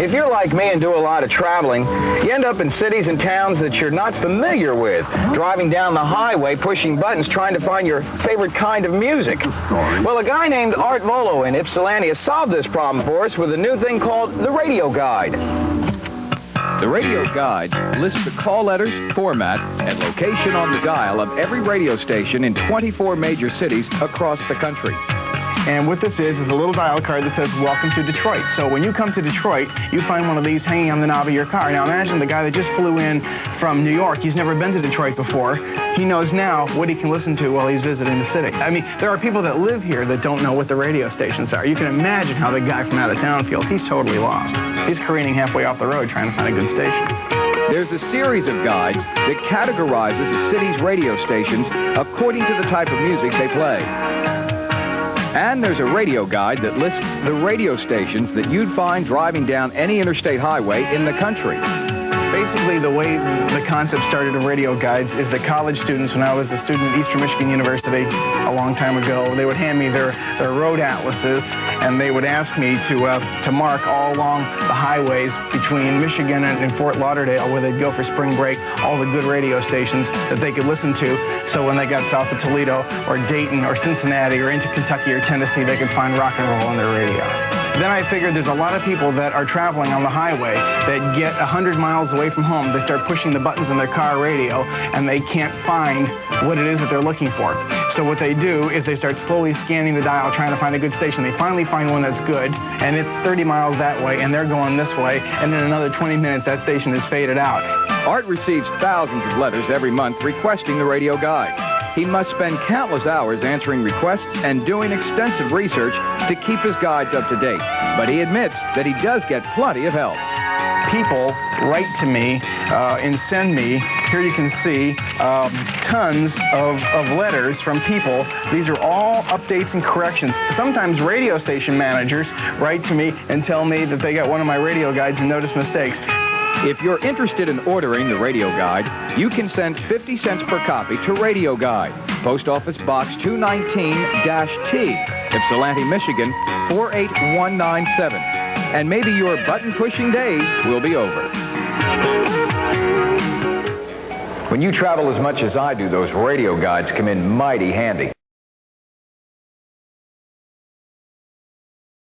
If you're like me and do a lot of traveling, you end up in cities and towns that you're not familiar with, driving down the highway, pushing buttons, trying to find your favorite kind of music. Well, a guy named Art Vuolo in Ypsilanti has solved this problem for us with a new thing called the Radio Guide. The Radio Guide lists the call letters, format, and location on the dial of every radio station in 24 major cities across the country. And what this is a little dial card that says, "Welcome to Detroit." So when you come to Detroit, you find one of these hanging on the knob of your car. Now imagine the guy that just flew in from New York. He's never been to Detroit before. He knows now what he can listen to while he's visiting the city. I mean, there are people that live here that don't know what the radio stations are. You can imagine how the guy from out of town feels. He's totally lost. He's careening halfway off the road trying to find a good station. There's a series of guides that categorizes a city's radio stations according to the type of music they play. And there's a radio guide that lists the radio stations that you'd find driving down any interstate highway in the country. Basically, the way the concept started of radio guides is that college students, when I was a student at Eastern Michigan University a long time ago, they would hand me their road atlases, and they would ask me to mark all along the highways between Michigan and Fort Lauderdale, where they'd go for spring break, all the good radio stations that they could listen to. So when they got south of Toledo or Dayton or Cincinnati or into Kentucky or Tennessee, they could find rock and roll on their radio. Then I figured there's a lot of people that are traveling on the highway that get 100 miles away from home. They start pushing the buttons on their car radio, and they can't find what it is that they're looking for. So what they do is they start slowly scanning the dial, trying to find a good station. They finally find one that's good, and it's 30 miles that way, and they're going this way, and in another 20 minutes, that station is faded out. Art receives thousands of letters every month requesting the Radio Guide. He must spend countless hours answering requests and doing extensive research to keep his guides up to date. But he admits that he does get plenty of help. People write to me and send me, here you can see, tons of letters from people. These are all updates and corrections. Sometimes radio station managers write to me and tell me that they got one of my radio guides and noticed mistakes. If you're interested in ordering the Radio Guide, you can send 50 cents per copy to Radio Guide, Post Office Box 219-T, Ypsilanti, Michigan, 48197. And maybe your button-pushing days will be over. When you travel as much as I do, those radio guides come in mighty handy.